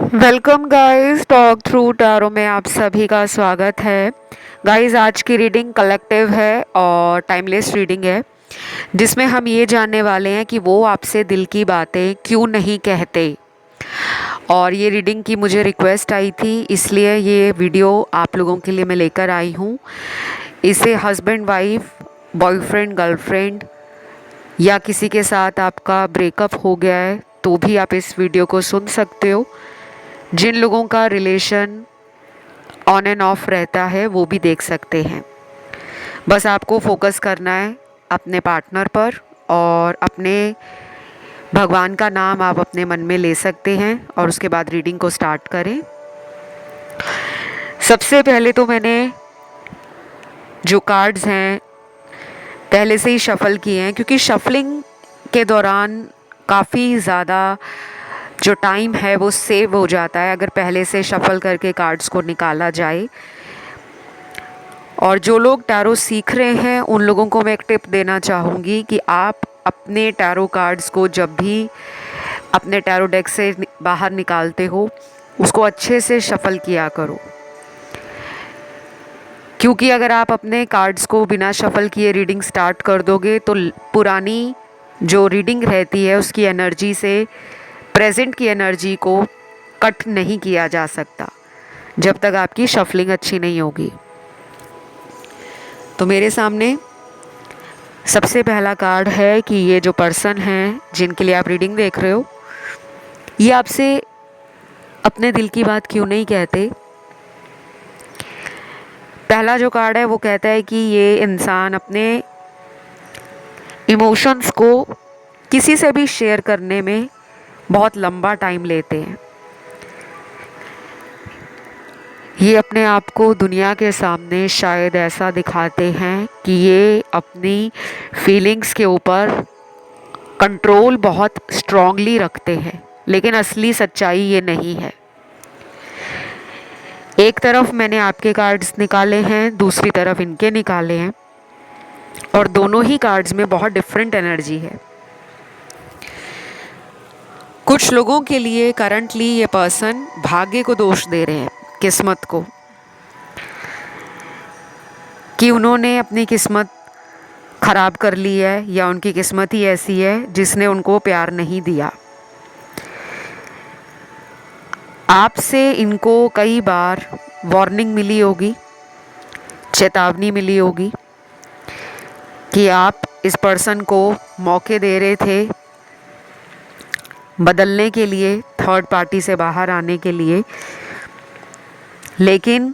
Welcome guys, talk through tarot में आप सभी का स्वागत है। गाइस, आज की रीडिंग कलेक्टिव है और टाइमलेस रीडिंग है, जिसमें हम ये जानने वाले हैं कि वो आपसे दिल की बातें क्यों नहीं कहते। और ये रीडिंग की मुझे रिक्वेस्ट आई थी, इसलिए ये वीडियो आप लोगों के लिए मैं लेकर आई हूँ। इसे हस्बैंड वाइफ, बॉयफ्रेंड गर्लफ्रेंड या किसी के साथ आपका ब्रेकअप हो गया है तो भी आप इस वीडियो को सुन सकते हो। जिन लोगों का रिलेशन ऑन एंड ऑफ रहता है वो भी देख सकते हैं। बस आपको फोकस करना है अपने पार्टनर पर, और अपने भगवान का नाम आप अपने मन में ले सकते हैं और उसके बाद रीडिंग को स्टार्ट करें। सबसे पहले तो मैंने जो कार्ड्स हैं पहले से ही शफल किए हैं, क्योंकि शफलिंग के दौरान काफ़ी ज़्यादा जो टाइम है वो सेव हो जाता है अगर पहले से शफल करके कार्ड्स को निकाला जाए। और जो लोग टैरो सीख रहे हैं उन लोगों को मैं एक टिप देना चाहूँगी कि आप अपने टैरो कार्ड्स को जब भी अपने टैरो डेक से बाहर निकालते हो उसको अच्छे से शफल किया करो, क्योंकि अगर आप अपने कार्ड्स को बिना शफल किए रीडिंग स्टार्ट कर दोगे तो पुरानी जो रीडिंग रहती है उसकी एनर्जी से प्रेजेंट की एनर्जी को कट नहीं किया जा सकता जब तक आपकी शफलिंग अच्छी नहीं होगी। तो मेरे सामने सबसे पहला कार्ड है कि ये जो पर्सन है जिनके लिए आप रीडिंग देख रहे हो, ये आपसे अपने दिल की बात क्यों नहीं कहते। पहला जो कार्ड है वो कहता है कि ये इंसान अपने इमोशंस को किसी से भी शेयर करने में बहुत लंबा टाइम लेते हैं। ये अपने आप को दुनिया के सामने शायद ऐसा दिखाते हैं कि ये अपनी फीलिंग्स के ऊपर कंट्रोल बहुत स्ट्रांगली रखते हैं, लेकिन असली सच्चाई ये नहीं है। एक तरफ मैंने आपके कार्ड्स निकाले हैं, दूसरी तरफ इनके निकाले हैं, और दोनों ही कार्ड्स में बहुत डिफरेंट एनर्जी है। कुछ लोगों के लिए करंटली ये पर्सन भाग्य को दोष दे रहे हैं, किस्मत को, कि उन्होंने अपनी किस्मत खराब कर ली है या उनकी किस्मत ही ऐसी है जिसने उनको प्यार नहीं दिया। आपसे इनको कई बार वार्निंग मिली होगी, चेतावनी मिली होगी कि आप इस पर्सन को मौके दे रहे थे बदलने के लिए, थर्ड पार्टी से बाहर आने के लिए, लेकिन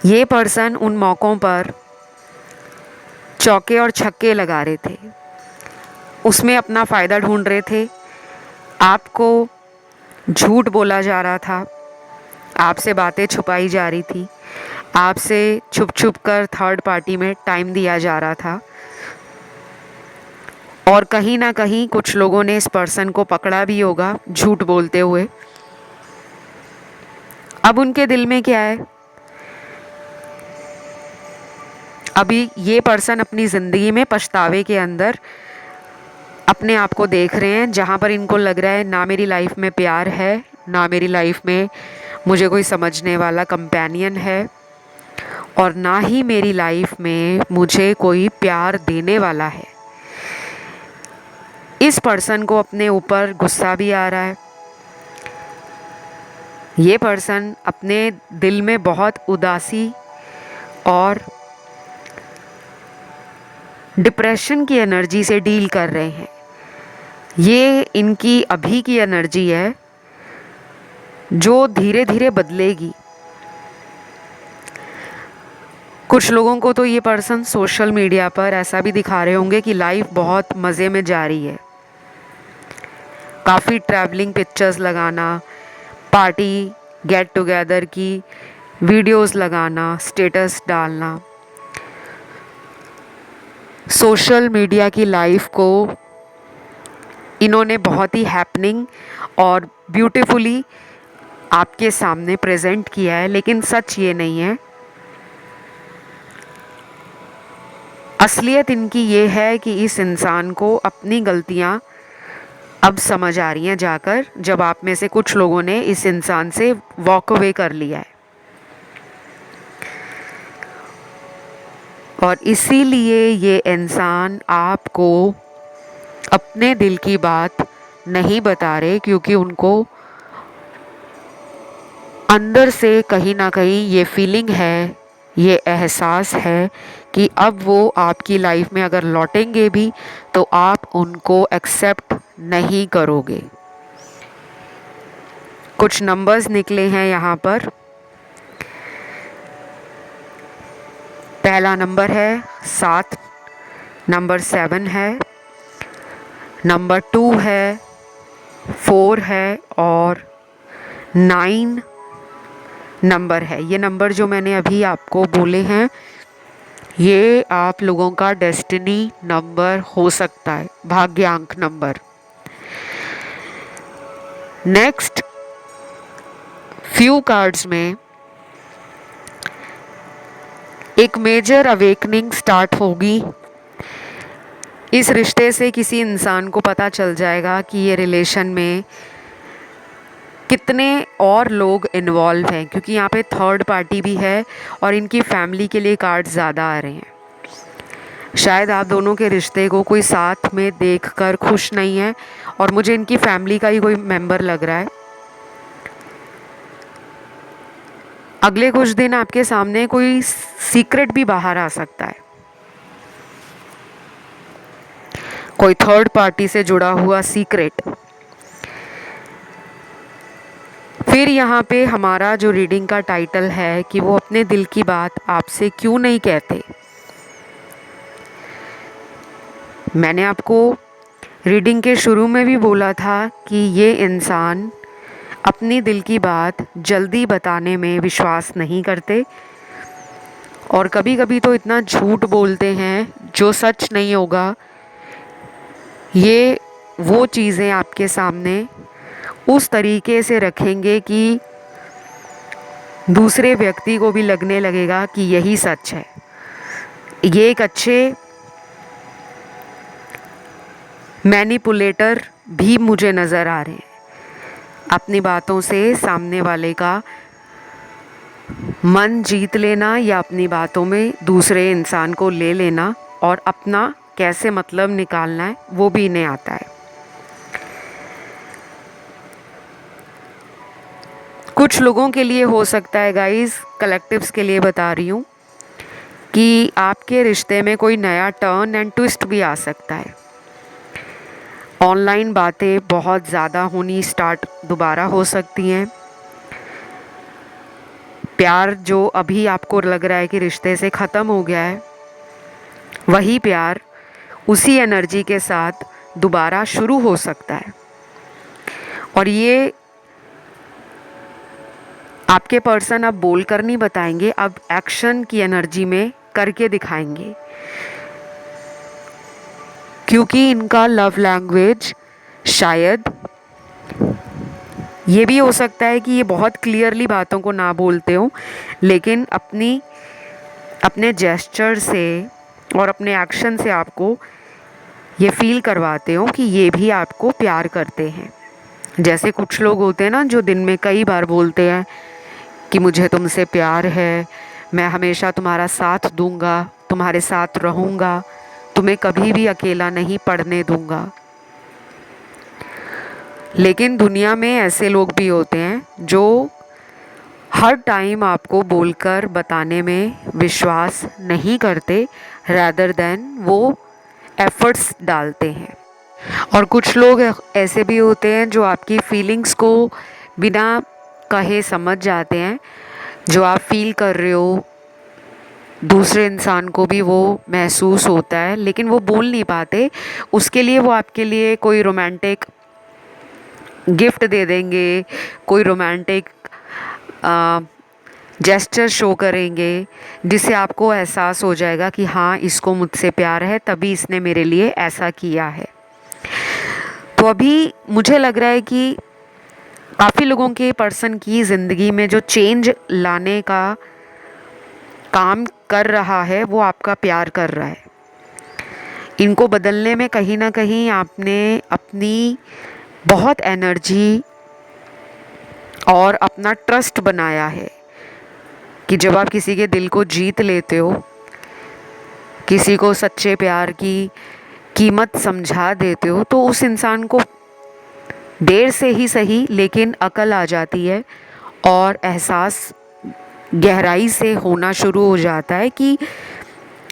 ये पर्सन उन मौक़ों पर चौके और छक्के लगा रहे थे, उसमें अपना फ़ायदा ढूंढ रहे थे। आपको झूठ बोला जा रहा था, आपसे बातें छुपाई जा रही थी, आपसे छुप छुप कर थर्ड पार्टी में टाइम दिया जा रहा था, और कहीं ना कहीं कुछ लोगों ने इस पर्सन को पकड़ा भी होगा झूठ बोलते हुए। अब उनके दिल में क्या है, अभी ये पर्सन अपनी ज़िंदगी में पछतावे के अंदर अपने आप को देख रहे हैं, जहाँ पर इनको लग रहा है ना मेरी लाइफ में प्यार है, ना मेरी लाइफ में मुझे कोई समझने वाला कंपेनियन है, और ना ही मेरी लाइफ में मुझे कोई प्यार देने वाला है। इस पर्सन को अपने ऊपर गुस्सा भी आ रहा है। ये पर्सन अपने दिल में बहुत उदासी और डिप्रेशन की एनर्जी से डील कर रहे हैं। ये इनकी अभी की एनर्जी है जो धीरे धीरे बदलेगी। कुछ लोगों को तो ये पर्सन सोशल मीडिया पर ऐसा भी दिखा रहे होंगे कि लाइफ बहुत मज़े में जा रही है, काफ़ी ट्रैवलिंग पिक्चर्स लगाना, पार्टी गेट टुगेदर की वीडियोस लगाना, स्टेटस डालना, सोशल मीडिया की लाइफ को इन्होंने बहुत ही हैपनिंग और ब्यूटीफुली आपके सामने प्रेजेंट किया है, लेकिन सच ये नहीं है। असलियत इनकी ये है कि इस इंसान को अपनी गलतियाँ अब समझ आ रही हैं जाकर, जब आप में से कुछ लोगों ने इस इंसान से वॉक अवे कर लिया है। और इसीलिए ये इंसान आपको अपने दिल की बात नहीं बता रहे, क्योंकि उनको अंदर से कहीं ना कहीं ये फीलिंग है, ये एहसास है कि अब वो आपकी लाइफ में अगर लौटेंगे भी तो आप उनको एक्सेप्ट नहीं करोगे। कुछ नंबर्स निकले हैं यहाँ पर। पहला नंबर है 7, नंबर 7 है, नंबर 2 है, 4 है और 9 नंबर है। ये नंबर जो मैंने अभी आपको बोले हैं, ये आप लोगों का डेस्टिनी नंबर हो सकता है, भाग्यांक नंबर। नेक्स्ट फ्यू कार्ड्स में एक मेजर अवेकनिंग स्टार्ट होगी। इस रिश्ते से किसी इंसान को पता चल जाएगा कि ये रिलेशन में कितने और लोग इन्वॉल्व हैं, क्योंकि यहाँ पे थर्ड पार्टी भी है और इनकी फैमिली के लिए कार्ड ज़्यादा आ रहे हैं। शायद आप दोनों के रिश्ते को कोई साथ में देखकर खुश नहीं है और मुझे इनकी फैमिली का ही कोई मेंबर लग रहा है। अगले कुछ दिन आपके सामने कोई सीक्रेट भी बाहर आ सकता है, कोई थर्ड पार्टी से जुड़ा हुआ सीक्रेट। फिर यहाँ पे हमारा जो रीडिंग का टाइटल है कि वो अपने दिल की बात आपसे क्यों नहीं कहते। मैंने आपको रीडिंग के शुरू में भी बोला था कि ये इंसान अपनी दिल की बात जल्दी बताने में विश्वास नहीं करते और कभी कभी तो इतना झूठ बोलते हैं जो सच नहीं होगा। ये वो चीज़ें आपके सामने उस तरीके से रखेंगे कि दूसरे व्यक्ति को भी लगने लगेगा कि यही सच है। ये एक अच्छे मैनिपुलेटर भी मुझे नज़र आ रहे हैं। अपनी बातों से सामने वाले का मन जीत लेना या अपनी बातों में दूसरे इंसान को ले लेना और अपना कैसे मतलब निकालना है वो भी इन्हें आता है। कुछ लोगों के लिए हो सकता है गाइस, कलेक्टिव्स के लिए बता रही हूँ, कि आपके रिश्ते में कोई नया टर्न एंड ट्विस्ट भी आ सकता है। ऑनलाइन बातें बहुत ज़्यादा होनी स्टार्ट दोबारा हो सकती हैं। प्यार जो अभी आपको लग रहा है कि रिश्ते से ख़त्म हो गया है, वही प्यार उसी एनर्जी के साथ दोबारा शुरू हो सकता है। और ये आपके पर्सन अब बोल कर नहीं बताएंगे, अब एक्शन की एनर्जी में करके दिखाएंगे, क्योंकि इनका लव लैंग्वेज शायद ये भी हो सकता है कि ये बहुत क्लियरली बातों को ना बोलते हो, लेकिन अपने जेस्चर से और अपने एक्शन से आपको ये फील करवाते हो कि ये भी आपको प्यार करते हैं। जैसे कुछ लोग होते हैं ना जो दिन में कई बार बोलते हैं कि मुझे तुमसे प्यार है, मैं हमेशा तुम्हारा साथ दूंगा, तुम्हारे साथ रहूँगा, तुम्हें कभी भी अकेला नहीं पड़ने दूंगा। लेकिन दुनिया में ऐसे लोग भी होते हैं जो हर टाइम आपको बोलकर बताने में विश्वास नहीं करते, रादर देन वो एफर्ट्स डालते हैं। और कुछ लोग ऐसे भी होते हैं जो आपकी फीलिंग्स को बिना कहे समझ जाते हैं। जो आप फील कर रहे हो दूसरे इंसान को भी वो महसूस होता है, लेकिन वो बोल नहीं पाते। उसके लिए वो आपके लिए कोई रोमांटिक गिफ्ट दे देंगे, कोई रोमांटिक जेस्चर शो करेंगे, जिससे आपको एहसास हो जाएगा कि हाँ, इसको मुझसे प्यार है, तभी इसने मेरे लिए ऐसा किया है। तो अभी मुझे लग रहा है कि काफ़ी लोगों के पर्सन की ज़िंदगी में जो चेंज लाने का काम कर रहा है वो आपका प्यार कर रहा है। इनको बदलने में कहीं ना कहीं आपने अपनी बहुत एनर्जी और अपना ट्रस्ट बनाया है कि जब आप किसी के दिल को जीत लेते हो, किसी को सच्चे प्यार की कीमत समझा देते हो, तो उस इंसान को देर से ही सही लेकिन अकल आ जाती है और एहसास गहराई से होना शुरू हो जाता है कि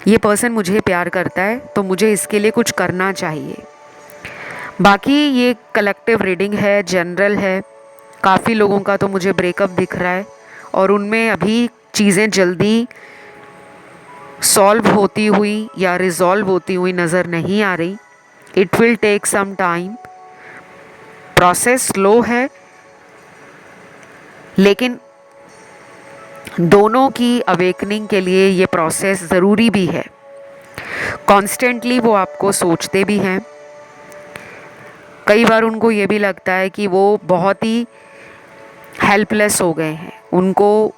ये पर्सन मुझे प्यार करता है, तो मुझे इसके लिए कुछ करना चाहिए। बाकी ये कलेक्टिव रीडिंग है, जनरल है। काफ़ी लोगों का तो मुझे ब्रेकअप दिख रहा है और उनमें अभी चीज़ें जल्दी सॉल्व होती हुई या रिजॉल्व होती हुई नज़र नहीं आ रही। It will take some time, process slow है, लेकिन दोनों की अवेकनिंग के लिए ये प्रोसेस ज़रूरी भी है। कॉन्स्टेंटली वो आपको सोचते भी हैं। कई बार उनको ये भी लगता है कि वो बहुत ही हेल्पलेस हो गए हैं, उनको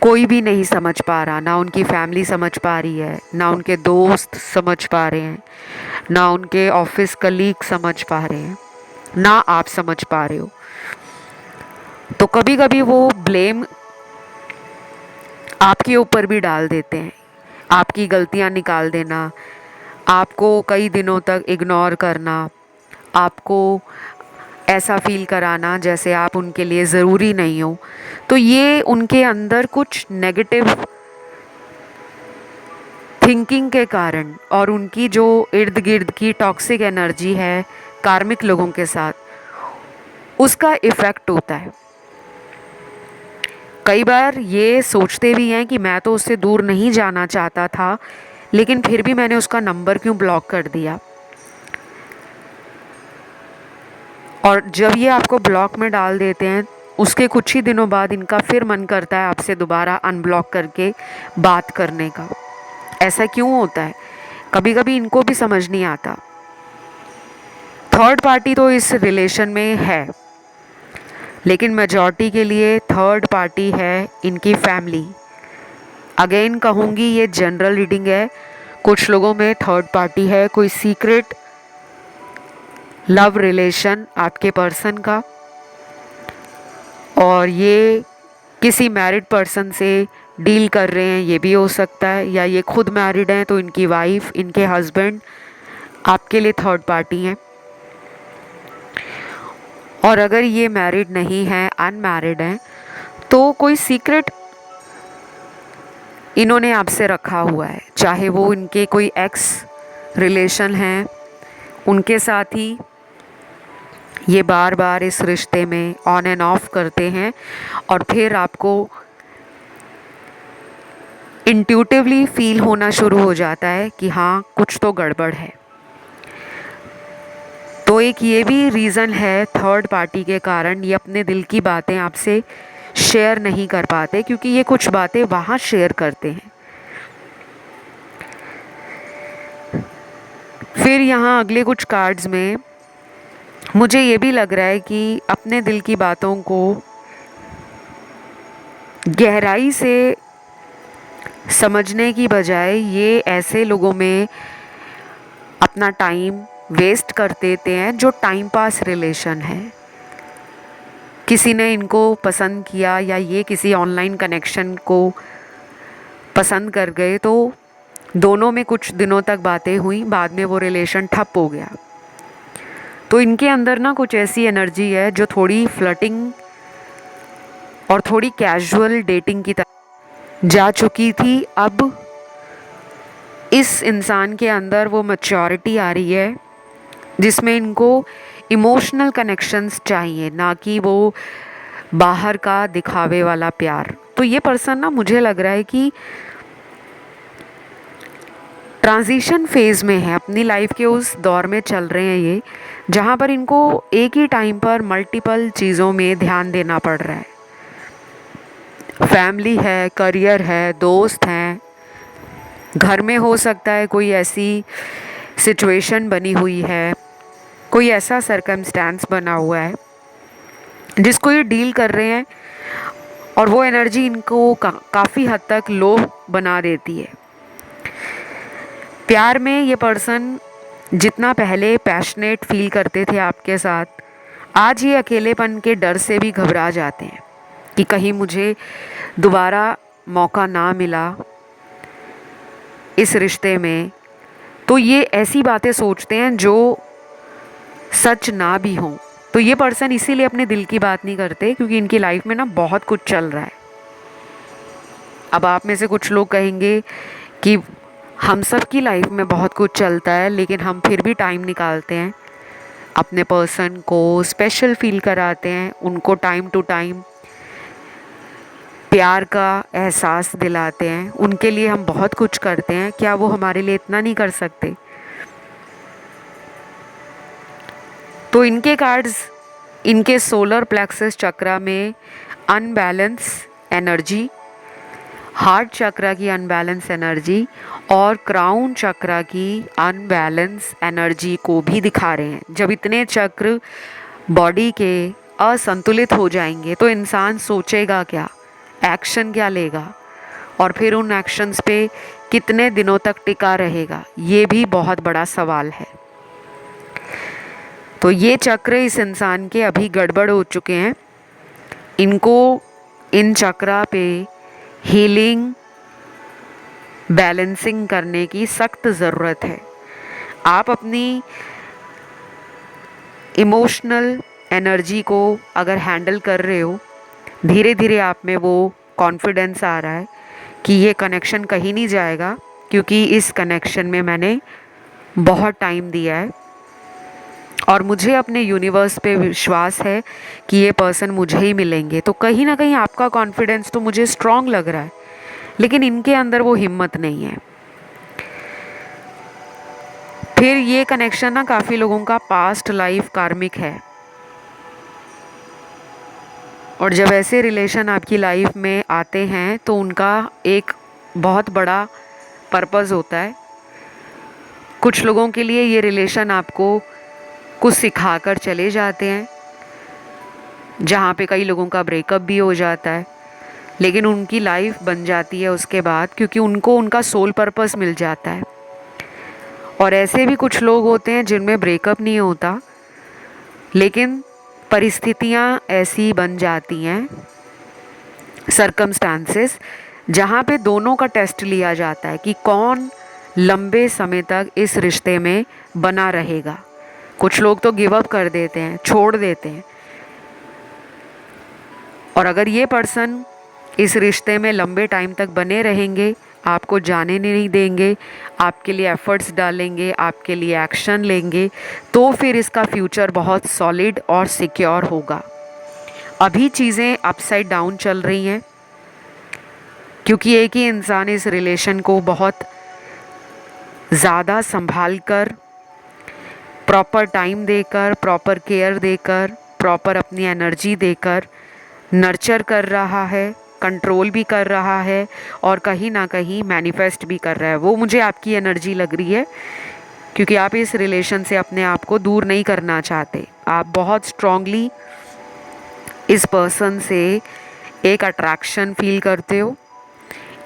कोई भी नहीं समझ पा रहा, ना उनकी फैमिली समझ पा रही है, ना उनके दोस्त समझ पा रहे हैं, ना उनके ऑफिस कलीग समझ पा रहे हैं, ना आप समझ पा रहे हो। तो कभी कभी वो ब्लेम आपके ऊपर भी डाल देते हैं, आपकी गलतियां निकाल देना, आपको कई दिनों तक इग्नोर करना, आपको ऐसा फील कराना जैसे आप उनके लिए ज़रूरी नहीं हो। तो ये उनके अंदर कुछ नेगेटिव थिंकिंग के कारण और उनकी जो इर्द गिर्द की टॉक्सिक एनर्जी है कार्मिक लोगों के साथ, उसका इफ़ेक्ट होता है। कई बार ये सोचते भी हैं कि मैं तो उससे दूर नहीं जाना चाहता था, लेकिन फिर भी मैंने उसका नंबर क्यों ब्लॉक कर दिया। और जब ये आपको ब्लॉक में डाल देते हैं, उसके कुछ ही दिनों बाद इनका फिर मन करता है आपसे दोबारा अनब्लॉक करके बात करने का। ऐसा क्यों होता है, कभी कभी इनको भी समझ नहीं आता। थर्ड पार्टी तो इस रिलेशन में है, लेकिन मेजॉरिटी के लिए थर्ड पार्टी है इनकी फैमिली। अगेन कहूँगी ये जनरल रीडिंग है, कुछ लोगों में थर्ड पार्टी है, कोई सीक्रेट लव रिलेशन आपके पर्सन का, और ये किसी मैरिड पर्सन से डील कर रहे हैं, ये भी हो सकता है, या ये खुद मैरिड हैं तो इनकी वाइफ, इनके हस्बैंड आपके लिए थर्ड पार्टी हैं। और अगर ये मैरिड नहीं है, अनमैरिड हैं, तो कोई सीक्रेट इन्होंने आपसे रखा हुआ है, चाहे वो इनके कोई एक्स रिलेशन हैं, उनके साथ ही ये बार बार इस रिश्ते में ऑन एंड ऑफ करते हैं और फिर आपको इंट्यूटिवली फील होना शुरू हो जाता है कि हाँ कुछ तो गड़बड़ है। तो एक ये भी रीज़न है थर्ड पार्टी के कारण ये अपने दिल की बातें आपसे शेयर नहीं कर पाते, क्योंकि ये कुछ बातें वहाँ शेयर करते हैं। फिर यहाँ अगले कुछ कार्ड्स में मुझे ये भी लग रहा है कि अपने दिल की बातों को गहराई से समझने की बजाय ये ऐसे लोगों में अपना टाइम वेस्ट कर देते हैं जो टाइम पास रिलेशन है। किसी ने इनको पसंद किया या ये किसी ऑनलाइन कनेक्शन को पसंद कर गए, तो दोनों में कुछ दिनों तक बातें हुई, बाद में वो रिलेशन ठप हो गया। तो इनके अंदर ना कुछ ऐसी एनर्जी है जो थोड़ी फ्लर्टिंग और थोड़ी कैजुअल डेटिंग की तरह जा चुकी थी। अब इस इंसान के अंदर वो मैच्योरिटी आ रही है जिसमें इनको इमोशनल कनेक्शंस चाहिए, ना कि वो बाहर का दिखावे वाला प्यार। तो ये पर्सन ना मुझे लग रहा है कि ट्रांजिशन फेज़ में है, अपनी लाइफ के उस दौर में चल रहे हैं ये, जहाँ पर इनको एक ही टाइम पर मल्टीपल चीज़ों में ध्यान देना पड़ रहा है। फैमिली है, करियर है, दोस्त हैं, घर में हो सकता है कोई ऐसी सिचुएशन बनी हुई है, कोई ऐसा सरकमस्टेंस बना हुआ है जिसको ये डील कर रहे हैं, और वो एनर्जी इनको काफ़ी हद तक लो बना देती है। प्यार में ये पर्सन जितना पहले पैशनेट फील करते थे आपके साथ, आज ये अकेलेपन के डर से भी घबरा जाते हैं कि कहीं मुझे दोबारा मौका ना मिला इस रिश्ते में। तो ये ऐसी बातें सोचते हैं जो सच ना भी हों। तो ये पर्सन इसीलिए अपने दिल की बात नहीं करते क्योंकि इनकी लाइफ में ना बहुत कुछ चल रहा है। अब आप में से कुछ लोग कहेंगे कि हम सब की लाइफ में बहुत कुछ चलता है, लेकिन हम फिर भी टाइम निकालते हैं, अपने पर्सन को स्पेशल फील कराते हैं, उनको टाइम टू टाइम प्यार का एहसास दिलाते हैं, उनके लिए हम बहुत कुछ करते हैं। क्या वो हमारे लिए इतना नहीं कर सकते? तो इनके कार्ड्स, इनके सोलर प्लेक्सस चक्रा में अनबैलेंस एनर्जी, हार्ट चक्रा की अनबैलेंस एनर्जी और क्राउन चक्रा की अनबैलेंस एनर्जी को भी दिखा रहे हैं। जब इतने चक्र बॉडी के असंतुलित हो जाएंगे तो इंसान सोचेगा क्या, एक्शन क्या लेगा, और फिर उन एक्शंस पे कितने दिनों तक टिका रहेगा, ये भी बहुत बड़ा सवाल है। तो ये चक्र इस इंसान के अभी गड़बड़ हो चुके हैं। इनको इन चक्रा पे हीलिंग, बैलेंसिंग करने की सख्त ज़रूरत है। आप अपनी इमोशनल एनर्जी को अगर हैंडल कर रहे हो, धीरे धीरे आप में वो कॉन्फिडेंस आ रहा है कि ये कनेक्शन कहीं नहीं जाएगा, क्योंकि इस कनेक्शन में मैंने बहुत टाइम दिया है और मुझे अपने यूनिवर्स पे विश्वास है कि ये पर्सन मुझे ही मिलेंगे। तो कहीं ना कहीं आपका कॉन्फिडेंस तो मुझे स्ट्रांग लग रहा है, लेकिन इनके अंदर वो हिम्मत नहीं है। फिर ये कनेक्शन ना काफ़ी लोगों का पास्ट लाइफ कार्मिक है, और जब ऐसे रिलेशन आपकी लाइफ में आते हैं तो उनका एक बहुत बड़ा पर्पस होता है। कुछ लोगों के लिए ये रिलेशन आपको कुछ सिखा कर चले जाते हैं, जहाँ पे कई लोगों का ब्रेकअप भी हो जाता है, लेकिन उनकी लाइफ बन जाती है उसके बाद, क्योंकि उनको उनका सोल पर्पस मिल जाता है। और ऐसे भी कुछ लोग होते हैं जिनमें ब्रेकअप नहीं होता, लेकिन परिस्थितियाँ ऐसी बन जाती हैं, सर्कमस्टांसेस, जहाँ पे दोनों का टेस्ट लिया जाता है कि कौन लंबे समय तक इस रिश्ते में बना रहेगा। कुछ लोग तो गिव अप कर देते हैं, छोड़ देते हैं। और अगर ये पर्सन इस रिश्ते में लंबे टाइम तक बने रहेंगे, आपको जाने नहीं देंगे, आपके लिए एफर्ट्स डालेंगे, आपके लिए एक्शन लेंगे, तो फिर इसका फ्यूचर बहुत सॉलिड और सिक्योर होगा। अभी चीज़ें अपसाइड डाउन चल रही हैं, क्योंकि एक ही इंसान इस रिलेशन को बहुत ज़्यादा संभाल कर, प्रॉपर टाइम देकर, प्रॉपर केयर देकर, प्रॉपर अपनी एनर्जी देकर नर्चर कर रहा है, कंट्रोल भी कर रहा है और कहीं ना कहीं मैनिफेस्ट भी कर रहा है। वो मुझे आपकी एनर्जी लग रही है, क्योंकि आप इस रिलेशन से अपने आप को दूर नहीं करना चाहते। आप बहुत स्ट्रांगली इस पर्सन से एक अट्रैक्शन फील करते हो,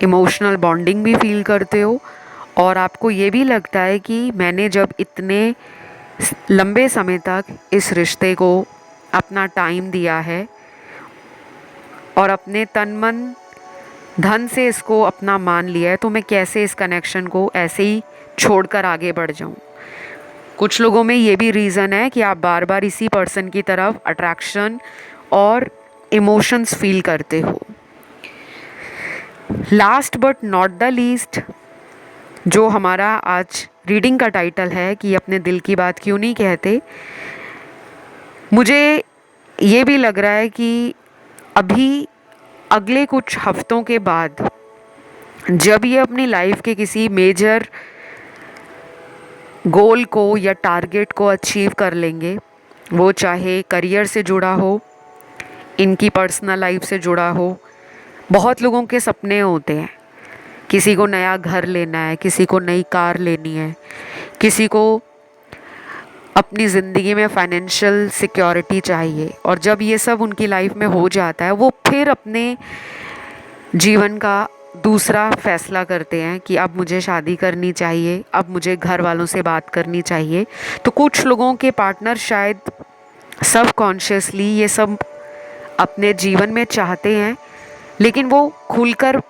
इमोशनल बॉन्डिंग भी फील करते हो, और आपको ये भी लगता है कि मैंने जब इतने लंबे समय तक इस रिश्ते को अपना टाइम दिया है और अपने तन मन धन से इसको अपना मान लिया है, तो मैं कैसे इस कनेक्शन को ऐसे ही छोड़कर आगे बढ़ जाऊं। कुछ लोगों में ये भी रीज़न है कि आप बार बार इसी पर्सन की तरफ अट्रैक्शन और इमोशंस फील करते हो। Last but not the least, जो हमारा आज रीडिंग का टाइटल है कि अपने दिल की बात क्यों नहीं कहते, मुझे ये भी लग रहा है कि अभी अगले कुछ हफ्तों के बाद जब ये अपनी लाइफ के किसी मेजर गोल को या टारगेट को अचीव कर लेंगे, वो चाहे करियर से जुड़ा हो, इनकी पर्सनल लाइफ से जुड़ा हो। बहुत लोगों के सपने होते हैं, किसी को नया घर लेना है, किसी को नई कार लेनी है, किसी को अपनी ज़िंदगी में फाइनेंशियल सिक्योरिटी चाहिए, और जब ये सब उनकी लाइफ में हो जाता है, वो फिर अपने जीवन का दूसरा फैसला करते हैं कि अब मुझे शादी करनी चाहिए, अब मुझे घर वालों से बात करनी चाहिए, तो कुछ लोगों के पार्टनर शायद सब कॉन्शियसली ये सब अपने जीवन में चाहते हैं, लेकिन वो खुलकर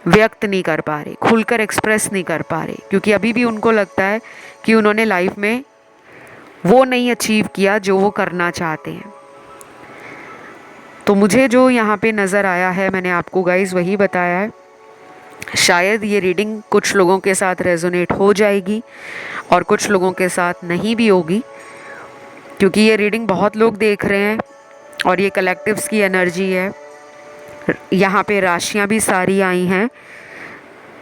व्यक्त नहीं कर पा रहे, खुलकर एक्सप्रेस नहीं कर पा रहे, क्योंकि अभी भी उनको लगता है कि उन्होंने लाइफ में वो नहीं अचीव किया जो वो करना चाहते हैं। तो मुझे जो यहाँ पे नज़र आया है, मैंने आपको गाइस वही बताया है। शायद ये रीडिंग कुछ लोगों के साथ रेजोनेट हो जाएगी और कुछ लोगों के साथ नहीं भी होगी, क्योंकि ये रीडिंग बहुत लोग देख रहे हैं और ये कलेक्टिव्स की एनर्जी है। यहाँ पे राशियाँ भी सारी आई हैं,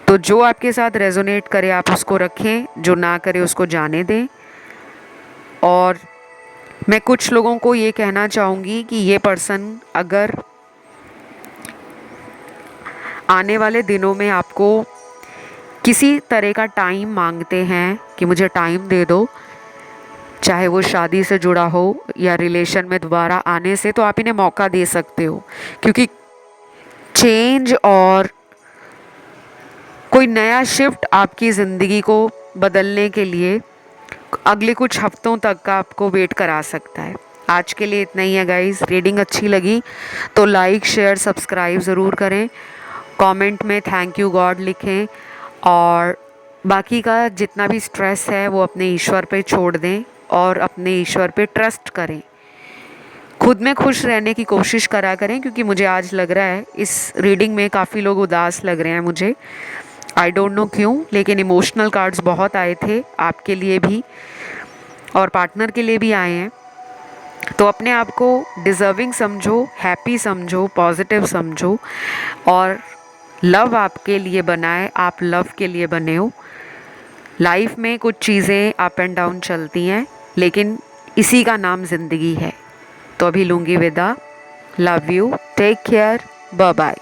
तो जो आपके साथ रेजोनेट करे आप उसको रखें, जो ना करे उसको जाने दें। और मैं कुछ लोगों को ये कहना चाहूँगी कि ये पर्सन अगर आने वाले दिनों में आपको किसी तरह का टाइम मांगते हैं कि मुझे टाइम दे दो, चाहे वो शादी से जुड़ा हो या रिलेशन में दोबारा आने से, तो आप इन्हें मौका दे सकते हो, क्योंकि चेंज और कोई नया शिफ्ट आपकी ज़िंदगी को बदलने के लिए अगले कुछ हफ्तों तक का आपको वेट करा सकता है। आज के लिए इतना ही है गाइस। रीडिंग अच्छी लगी तो लाइक शेयर सब्सक्राइब ज़रूर करें, कमेंट में थैंक यू गॉड लिखें, और बाकी का जितना भी स्ट्रेस है वो अपने ईश्वर पे छोड़ दें और अपने ईश्वर पे ट्रस्ट करें। खुद में खुश रहने की कोशिश करा करें, क्योंकि मुझे आज लग रहा है इस रीडिंग में काफ़ी लोग उदास लग रहे हैं मुझे, आई डोंट नो क्यों, लेकिन इमोशनल कार्ड्स बहुत आए थे आपके लिए भी और पार्टनर के लिए भी आए हैं। तो अपने आप को डिज़र्विंग समझो, हैप्पी समझो, पॉजिटिव समझो, और लव आपके लिए बनाए, आप लव के लिए बने हो। लाइफ में कुछ चीज़ें अप एंड डाउन चलती हैं, लेकिन इसी का नाम ज़िंदगी है। तो अभी लूँगी विदा। Love you, take care, bye bye.